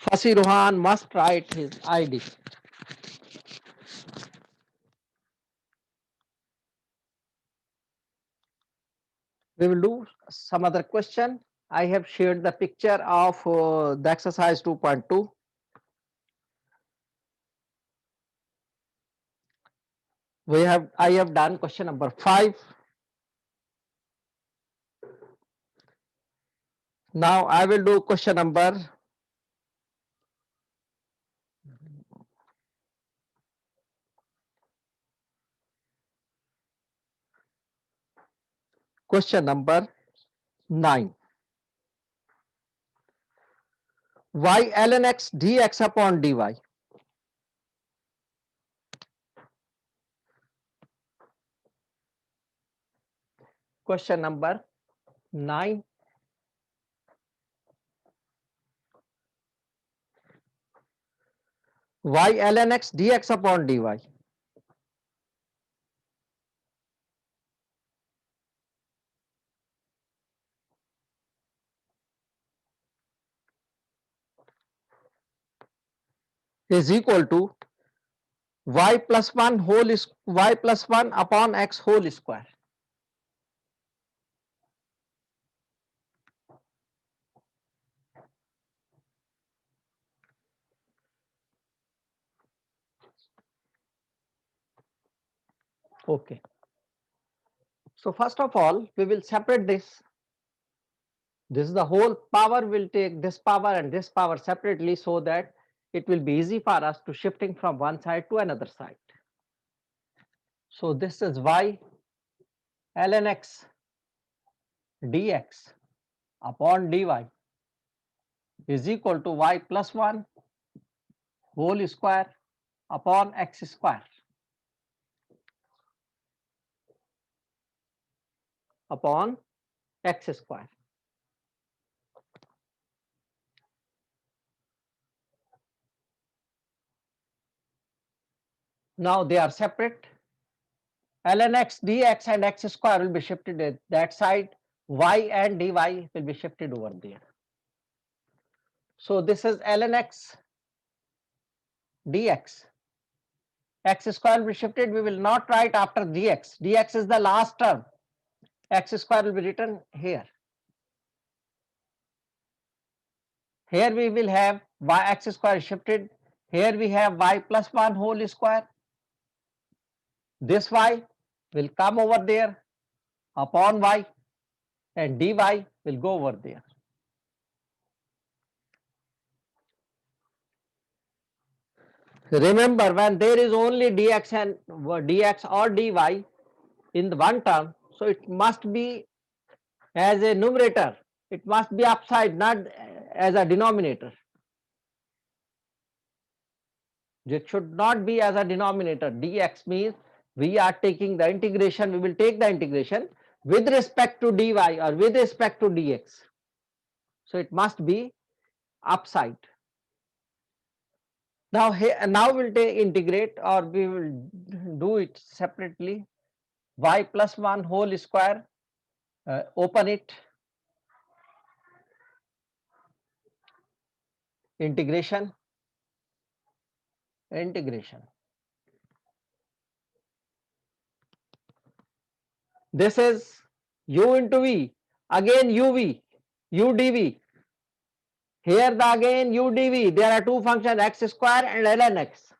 Fasi Rohan must write his ID. We will do some other question. I have shared the picture of the exercise 2.2. I have done question number 5. Now I will do question number 9. Y ln x dx upon dy. Question number 9. Y ln x dx upon dy is equal to y plus 1 whole is y plus 1 upon x whole square. Okay. So first of all, we will separate this. This is the whole power. Will take this power and this power separately so that it will be easy for us to shifting from one side to another side. So this is y ln x dx upon dy is equal to y plus 1 whole square upon x square upon x square. Now they are separate. Ln x dx and x square will be shifted at that side. Y and dy will be shifted over there. So this is ln x dx. X square will be shifted. We will not write after dx. Dx is the last term. X square will be written here. Here we will have y x square shifted. Here we have y plus 1 whole square. This y will come over there upon y and dy will go over there. Remember, when there is only dx and dx or dy in the one term, so it must be as a numerator. It must be upside, not as a denominator. It should not be as a denominator. Dx means we are taking the integration. We will take the integration with respect to dy or with respect to dx. So it must be upside. Now here, now we'll take integrate, or we will do it separately. Y plus 1 whole square, open it, integration. This is u into v, again uv, u dv. Here the again u dv, there are two functions x square and ln x,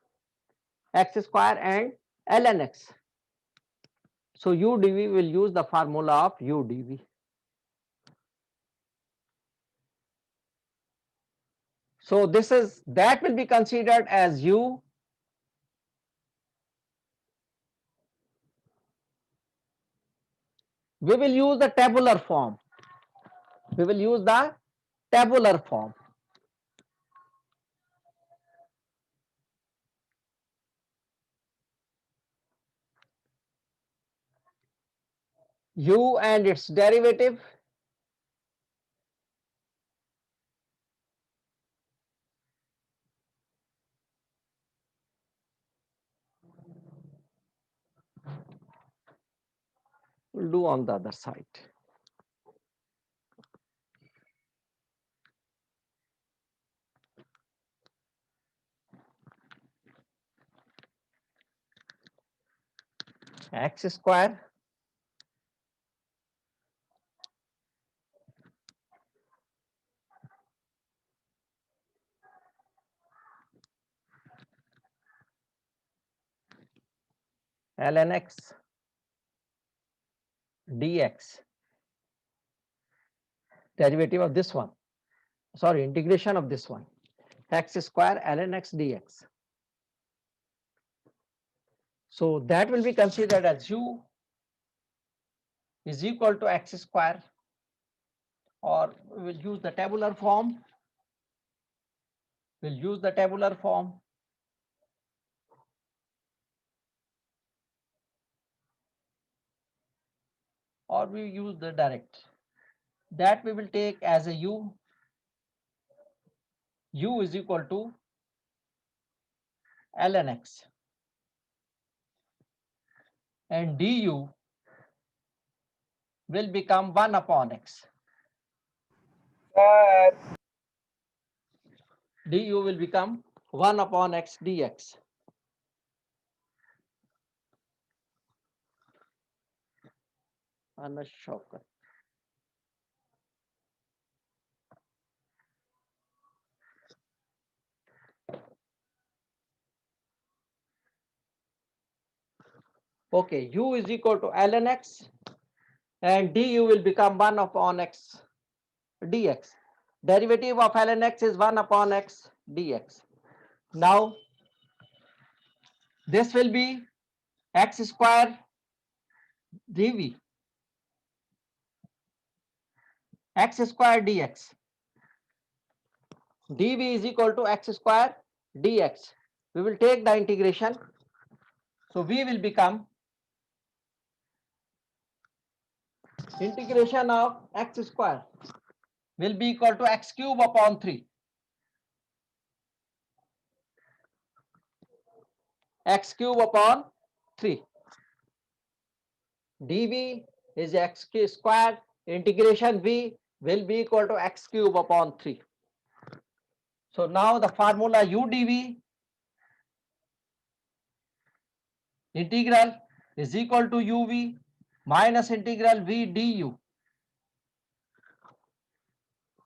ln x. So u dv will use the formula of u dv. So this is, that will be considered as u. We will use the tabular form. U and its derivative. We'll do on the other side. x square ln x dx, derivative of this one, sorry, integration of this one, x square ln x dx. So that will be considered as u is equal to x square, or we will use the tabular form. We'll use the tabular form. Or we use the direct. That we will take as a u is equal to ln x, and du will become 1 upon x. Du will become 1 upon x dx. Anashoka. Okay, u is equal to ln x, and du will become 1 upon x dx. Derivative of ln x is 1 upon x dx. Now this will be x square dv, x square dx. dv is equal to x square dx. We will take the integration. So v will become integration of x square will be equal to x cube upon 3. X cube upon 3. dv is x square, integration v will be equal to x cube upon 3. So now the formula u dv integral is equal to uv minus integral v du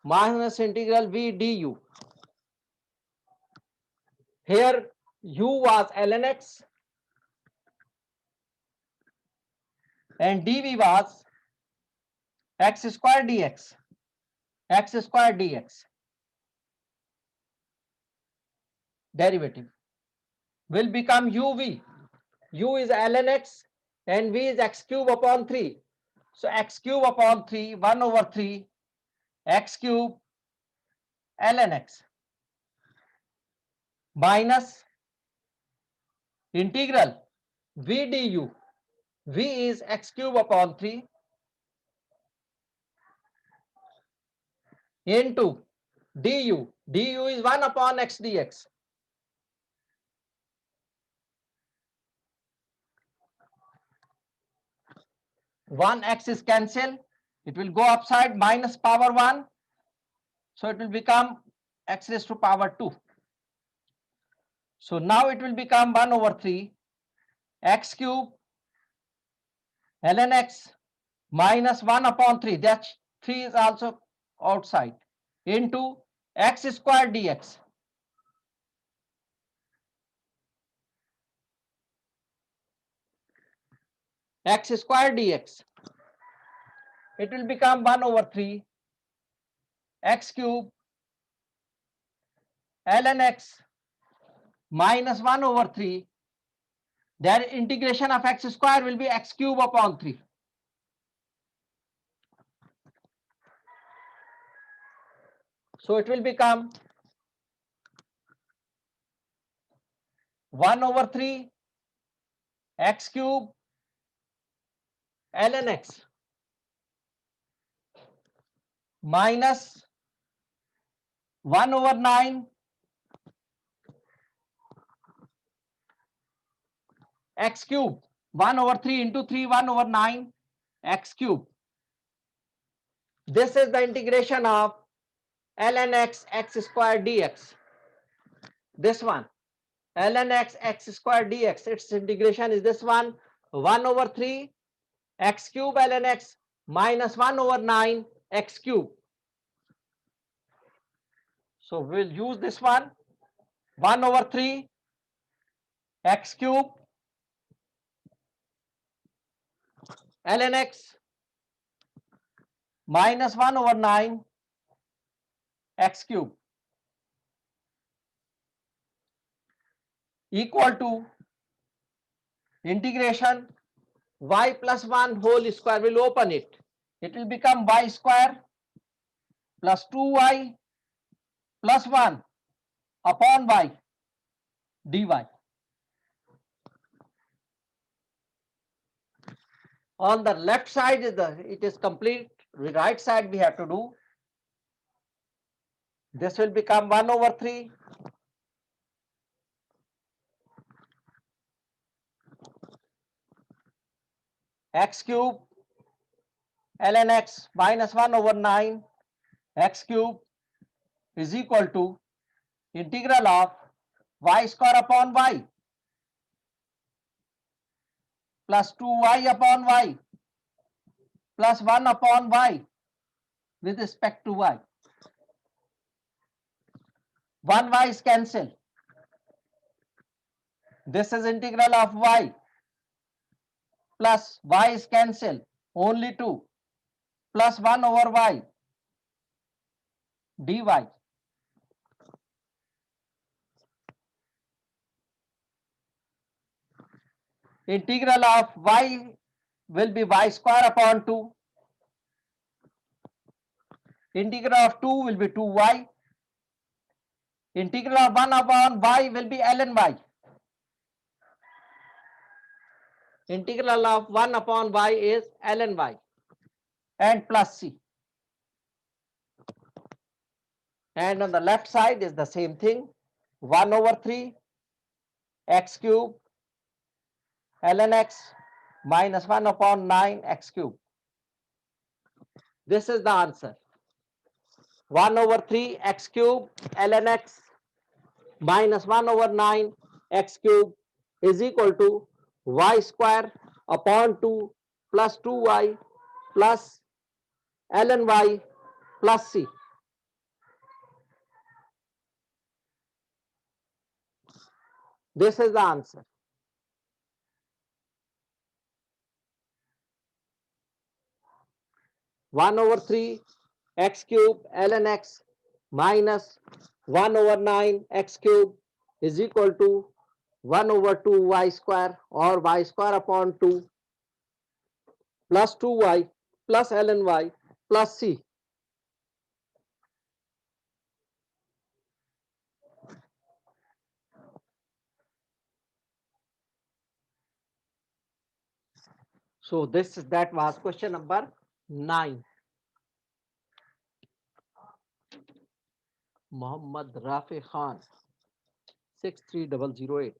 minus integral v du. Here u was ln x and dv was x square dx, x square dx. Derivative will become uv. U is ln x and v is x cube upon 3. So x cube upon 3, 1 over 3, x cube ln x minus integral v du. V is x cube upon 3 into du. Du is 1 upon x dx. One x is cancelled. It will go upside, minus power 1. So it will become x raised to power 2. So now it will become 1 over 3 x cube ln x minus 1 upon 3. That 3 is also outside, into x square dx. X square dx. It will become 1 over 3 x cube ln x minus 1 over 3. Their integration of x square will be x cube upon 3. So it will become 1 over 3 x cube ln x minus 1 over 9 x cube. 1 over 3 into 3, 1 over 9 x cube. This is the integration of ln x x square dx. This one ln x x square dx, its integration is this one. 1 over 3 x cube ln x minus 1 over 9 x cube. So we'll use this one, 1 over 3 x cube ln x minus 1 over 9 x cube equal to integration y plus 1 whole square. Will open it. It will become y square plus 2y plus 1 upon y dy. On the left side it is complete. The right side we have to do. This will become 1 over 3 x cube ln x minus 1 over 9 x cube is equal to integral of y square upon y plus 2y upon y plus 1 upon y with respect to y. 1 y is cancelled. This is integral of y plus y is cancelled, only 2 plus 1 over y dy. Integral of y will be y square upon 2. Integral of 2 will be 2y. Integral of 1 upon y will be ln y. Integral of 1 upon y is ln y and plus c. And on the left side is the same thing, 1 over 3 x cube ln x minus 1 upon 9 x cube. This is the answer. 1 over 3 x cube ln x minus 1 over 9 x cube is equal to y square upon 2 plus 2y plus ln y plus c. This is the answer. 1 over 3 x cube ln x minus 1 over 9 x cube is equal to 1 over 2 y square or y square upon 2 plus 2y plus ln y plus c. So that was question number 9. Muhammad Rafi Khan 63008.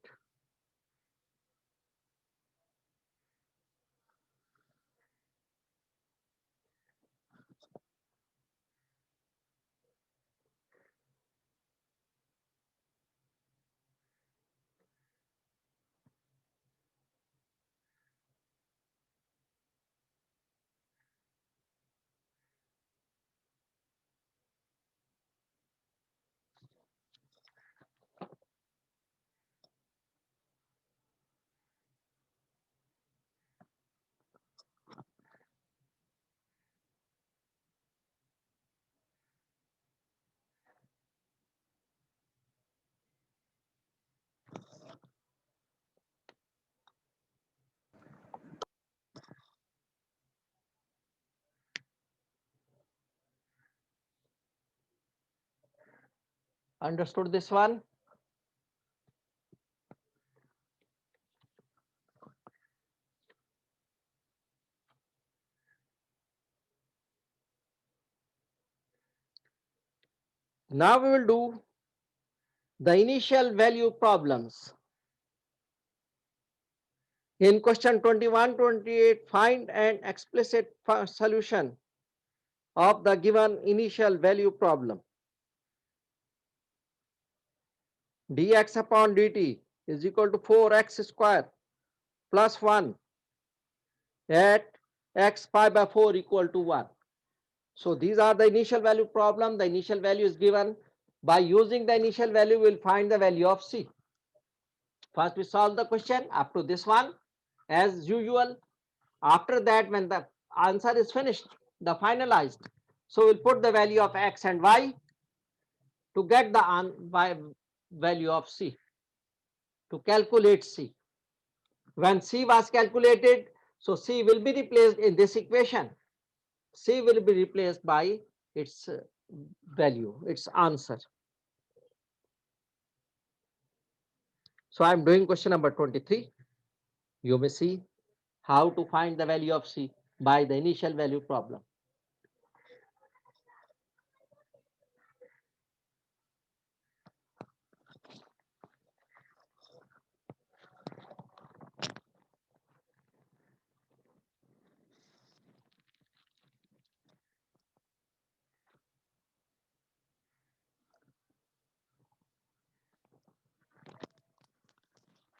Understood this one? Now we will do the initial value problems. In question 21-28, find an explicit solution of the given initial value problem. Dx upon dt is equal to 4x square plus 1 at x pi by 4 equal to 1. So these are the initial value problem. The initial value is given. By using the initial value, we'll find the value of C. First, we solve the question up to this one as usual. After that, when the answer is finished, the finalized, so we'll put the value of x and y to get the value of C, to calculate C. When C was calculated, so C will be replaced in this equation. C will be replaced by its value, its answer. So I am doing question number 23. You may see how to find the value of C by the initial value problem.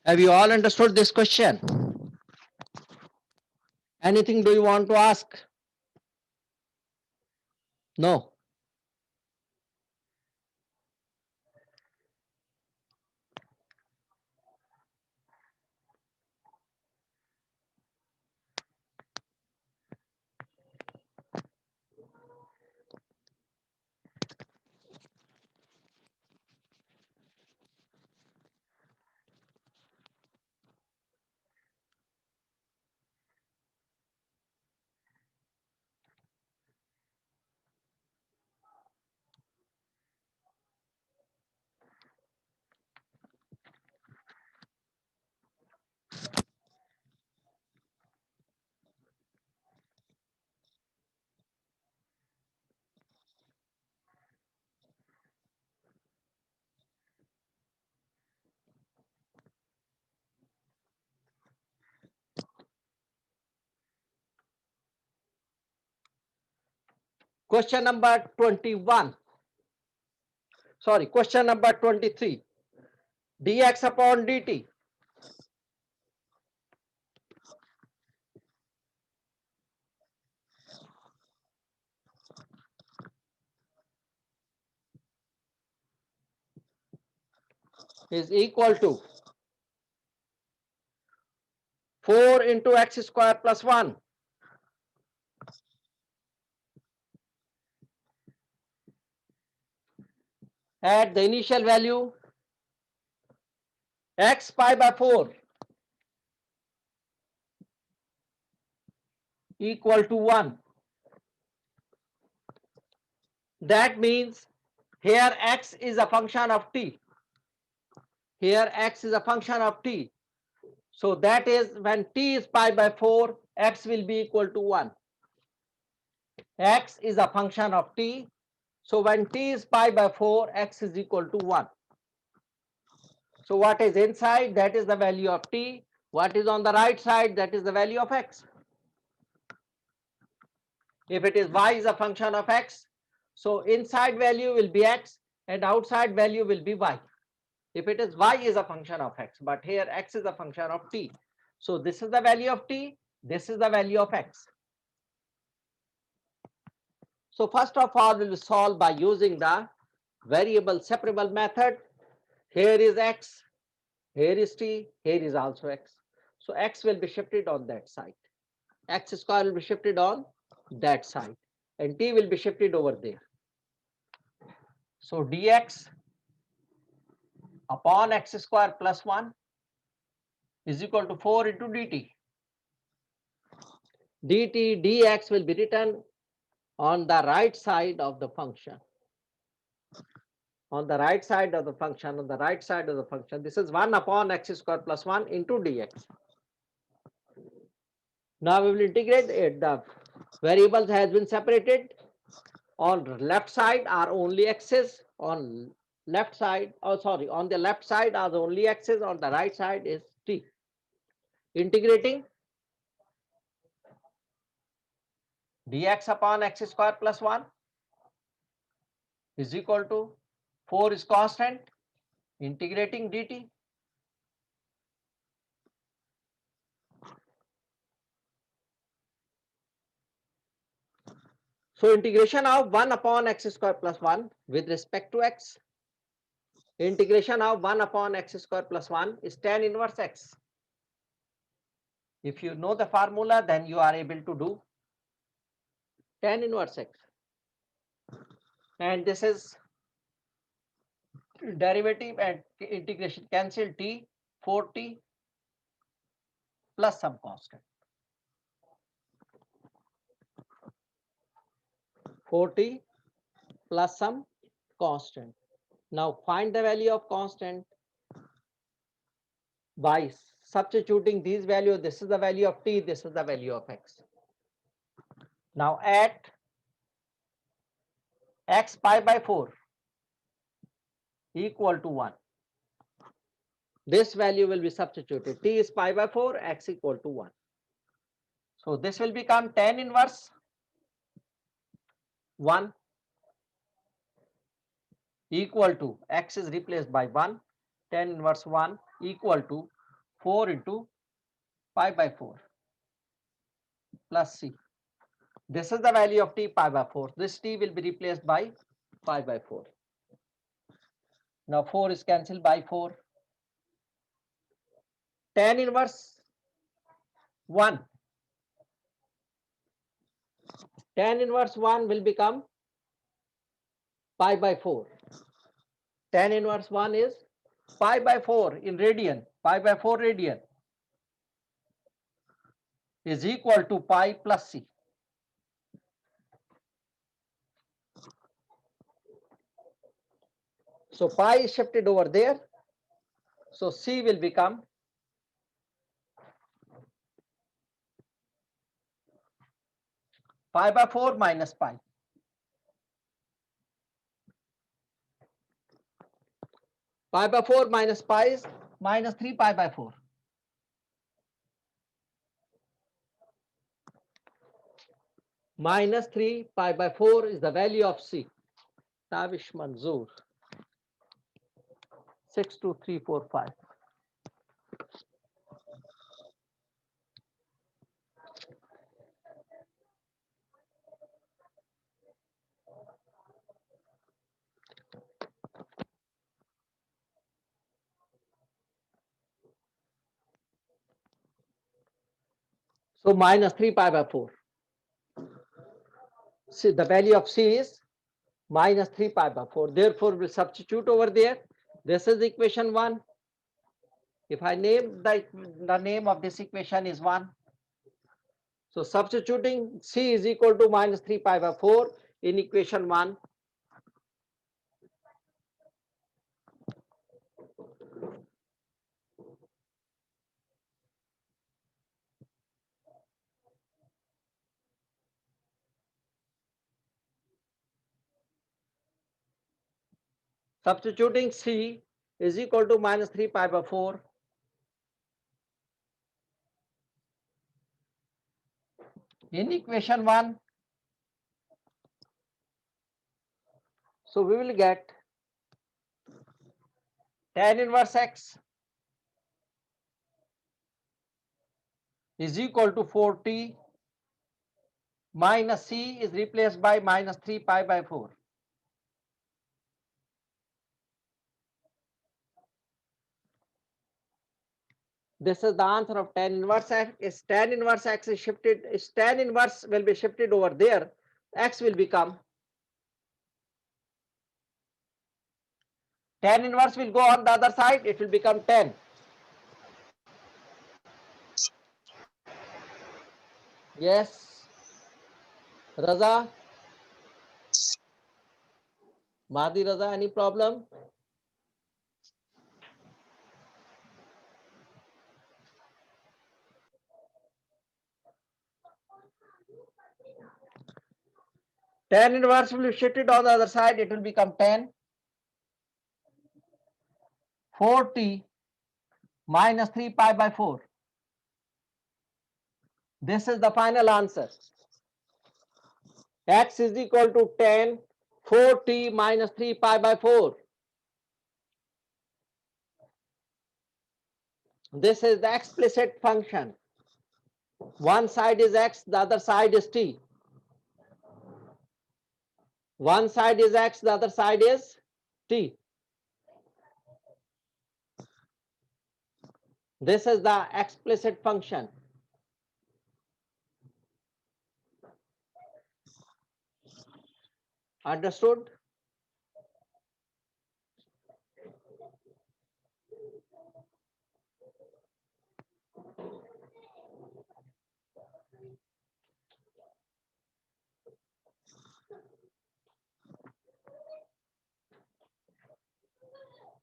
Have you all understood this question? Anything do you want to ask? No. Question number 21. Sorry, question number 23. dx upon dt is equal to 4 into x square plus 1. At the initial value, x pi by 4 equal to 1. That means here x is a function of t. Here x is a function of t. So that is when t is pi by 4, x will be equal to 1. X is a function of t. So when t is pi by 4, x is equal to 1. So what is inside? That is the value of t. What is on the right side? That is the value of x. If it is y is a function of x, so inside value will be x and outside value will be y. If it is y is a function of x, but here x is a function of t. So this is the value of t, this is the value of x. So first of all, we will solve by using the variable separable method. Here is x, here is t, here is also x. So x will be shifted on that side. X square will be shifted on that side and t will be shifted over there. So dx upon x square plus 1 is equal to 4 into dt. dt dx will be written on the right side of the function. On the right side of the function, on the right side of the function, this is 1 upon x square plus 1 into dx. Now we will integrate it. The variables has been separated. On left side are only x's. On left side, on the left side are the only x's. On the right side is t. Integrating dx upon x square plus 1 is equal to 4 is constant. Integrating dt So integration of 1 upon x square plus 1 with respect to x. Integration of 1 upon x square plus 1 is tan inverse x. If you know the formula, then you are able to do tan inverse x. And this is derivative and integration cancel t 4t plus some constant. 4t plus some constant. Now find the value of constant by substituting these values. This is the value of t, this is the value of x. Now at x pi by 4 equal to 1, this value will be substituted. T is pi by 4, x equal to 1. So this will become tan inverse 1 equal to x is replaced by 1, tan inverse 1 equal to 4 into pi by 4 plus c. This is the value of t pi by 4. This t will be replaced by pi by 4. Now 4 is cancelled by 4. Tan inverse 1. Tan inverse 1 will become pi by 4. Tan inverse 1 is pi by 4 in radian. Pi by 4 radian is equal to pi plus c. So pi is shifted over there. So c will become pi by 4 minus pi. Pi by 4 minus pi is minus 3 pi by 4. Minus 3 pi by 4 is the value of c. Tavish Manzoor 62345. So minus 3 pi by 4. See, the value of c is minus 3 pi by 4. Therefore, we'll substitute over there. This is equation 1. If I name the name of this equation is 1. So substituting c is equal to minus 3 pi by 4 in equation 1. Substituting c is equal to minus 3 pi by 4 in equation 1. So we will get tan inverse x is equal to 4t minus c is replaced by minus 3 pi by 4. This is the answer of tan inverse x. Is tan inverse x is shifted, is tan inverse will be shifted over there, x will become, tan inverse will go on the other side, it will become tan. Yes, Raza, Mahdi Raza, any problem? Tan inverse will be shifted on the other side, it will become tan 4t minus 3 pi by 4. This is the final answer. X is equal to tan 4t minus 3 pi by 4. This is the explicit function. One side is x, the other side is t. One side is x, the other side is t. This is the explicit function. Understood?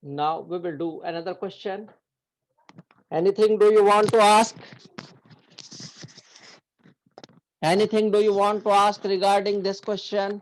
Now we will do another question. Anything do you want to ask? Anything do you want to ask regarding this question?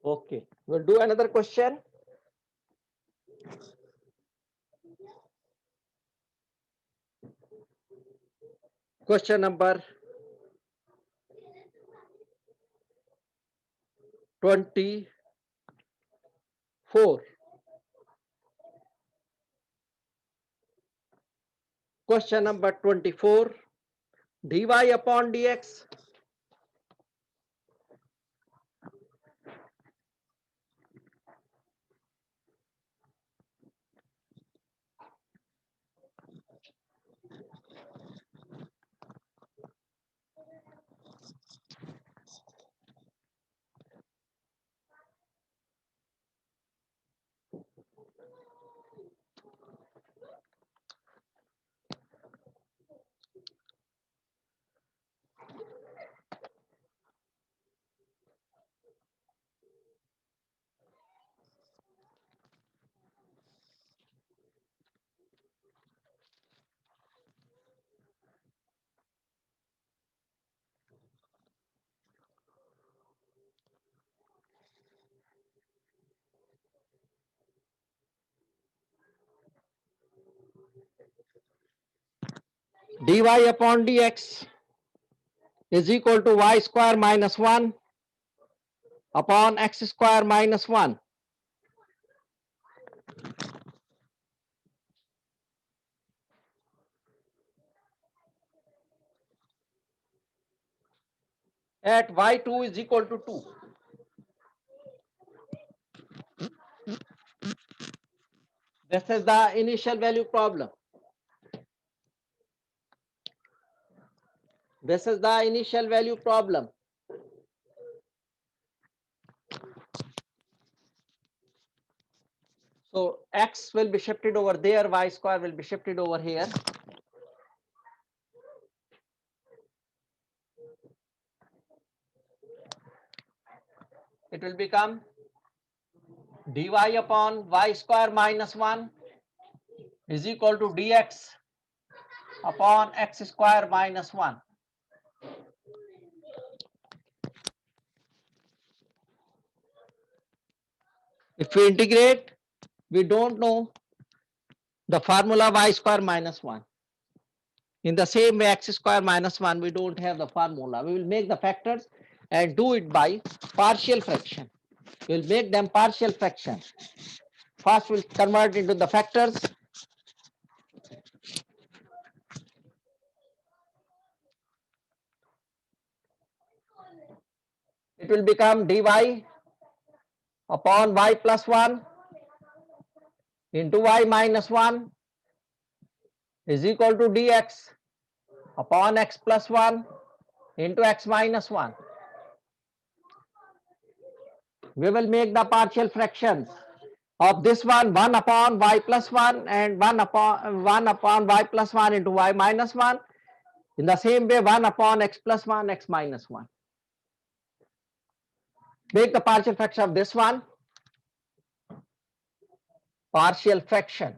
Okay, we'll do another question. Question number 24. Question number 24. dy upon dx dy upon dx is equal to y square minus 1 upon x square minus 1. At y2 is equal to 2. This is the initial value problem. This is the initial value problem. So x will be shifted over there, y square will be shifted over here. It will become dy upon y square minus 1 is equal to dx upon x square minus 1. If we integrate, we don't know the formula y square minus 1. In the same way, x square minus 1, we don't have the formula. We will make the factors and do it by partial fraction. We will make them partial fraction. First, we'll convert into the factors. It will become dy upon y plus 1 into y minus 1 is equal to dx upon x plus 1 into x minus 1. We will make the partial fractions of this one 1 upon y plus 1 and 1 upon y plus 1 into y minus 1. In the same way, 1 upon x plus 1, x minus 1. Make the partial fraction of this one. Partial fraction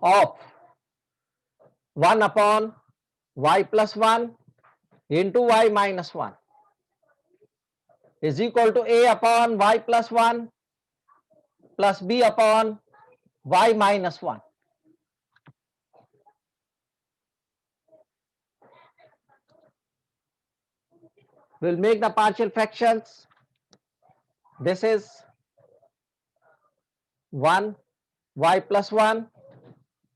of 1 upon y plus 1 into y minus 1. is equal to a upon y plus 1 plus b upon y minus 1. We'll make the partial fractions. This is 1 y plus 1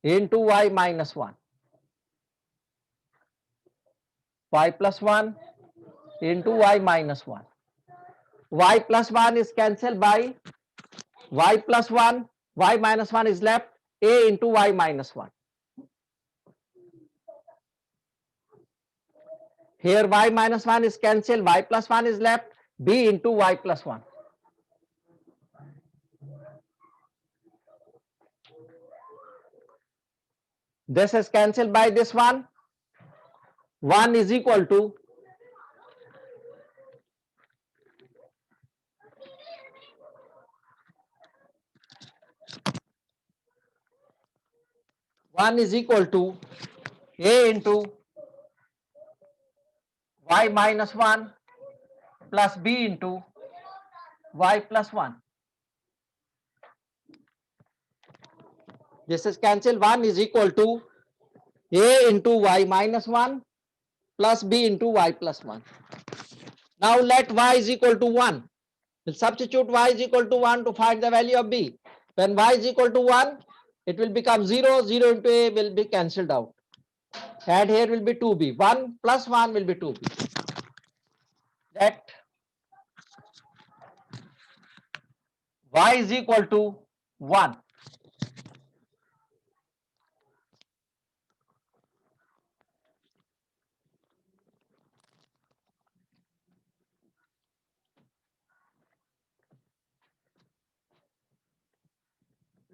into y minus 1. Y plus 1 into y minus 1. Y plus 1 is cancelled by y plus 1, y minus 1 is left, a into y minus 1. Here y minus 1 is cancelled, y plus 1 is left, b into y plus 1. This is cancelled by this one. 1 is equal to 1 is equal to a into y minus 1 plus b into y plus 1. This is cancelled. 1 is equal to a into y minus 1 plus b into y plus 1. Now let y is equal to 1. We'll substitute y is equal to 1 to find the value of b. When y is equal to 1, it will become 0. 0 into a will be cancelled out. And here will be 2b. 1 plus 1 will be 2b. Let y is equal to 1.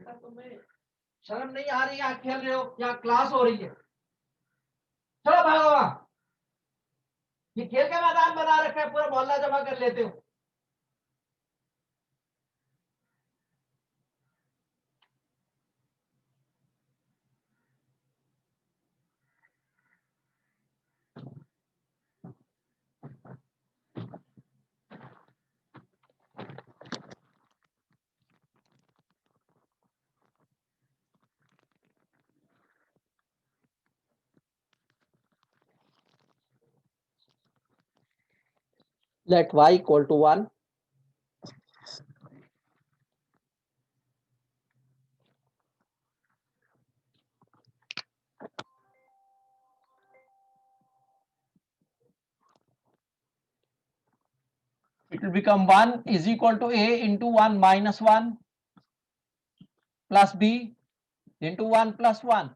बेटा तुम्हें शर्म नहीं आ रही, यहाँ खेल रहे हो, यहाँ क्लास हो रही है, चलो भागो वहां। ये खेल का मैदान बना रखा है, पूरा मोहल्ला जमा कर लेते हो। Let y equal to 1. It will become 1 is equal to a into 1 minus 1 plus b into 1 plus 1.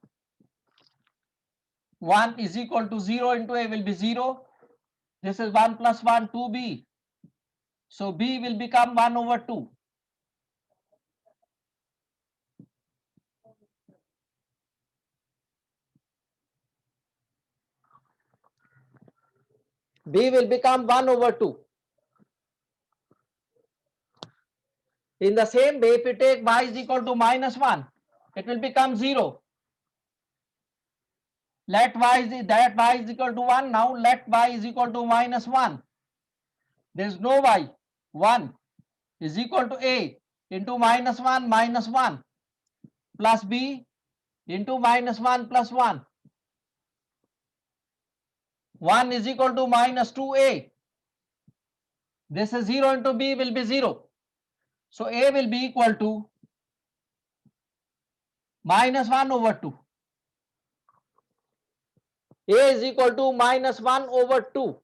1 is equal to 0 into a will be 0. This is 1 plus 1, 2b. So b will become 1 over 2. B will become 1 over 2. In the same way, if we take y is equal to minus 1, it will become 0. Let y is equal to 1. Now let y is equal to minus 1. There is no y. 1 is equal to a into minus 1 plus b into minus 1 plus 1. 1 is equal to minus 2a. This is 0 into b will be 0. So a will be equal to minus 1 over 2. A is equal to minus 1 over 2.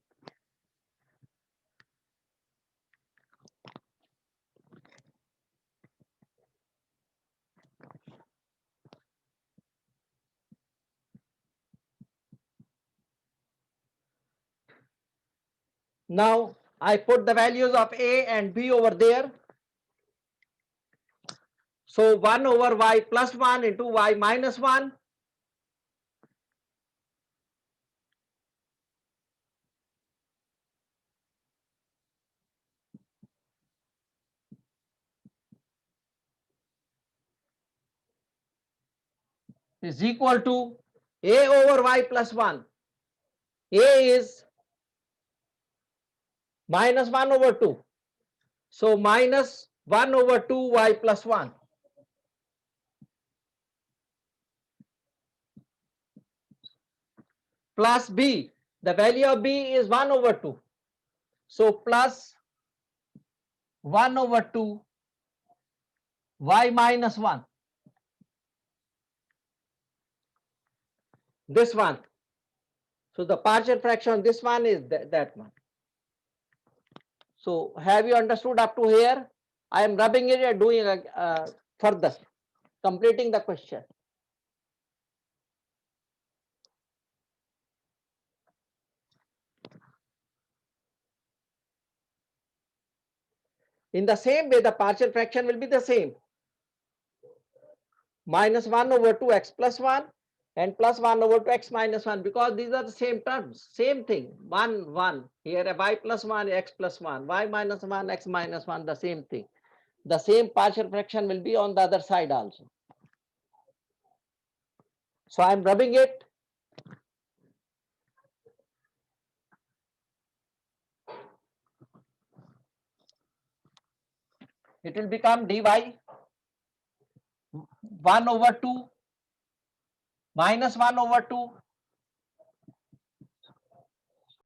Now I put the values of a and b over there. So 1 over y plus 1 into y minus 1 is equal to a over y plus 1. A is minus 1 over 2. So minus 1 over 2y plus 1. Plus b. The value of b is 1 over 2. So plus 1 over 2 y minus 1. This one. So the partial fraction, this one is that one. So have you understood up to here? I am rubbing it and doing further, completing the question. In the same way, the partial fraction will be the same. Minus 1 over 2 x plus 1 and plus 1 over 2 x minus 1, because these are the same terms, same thing. 1, 1. Here y plus 1, x plus 1, y minus 1, x minus 1, the same thing. The same partial fraction will be on the other side also. So I am rubbing it. It will become dy 1 over 2 minus 1 over 2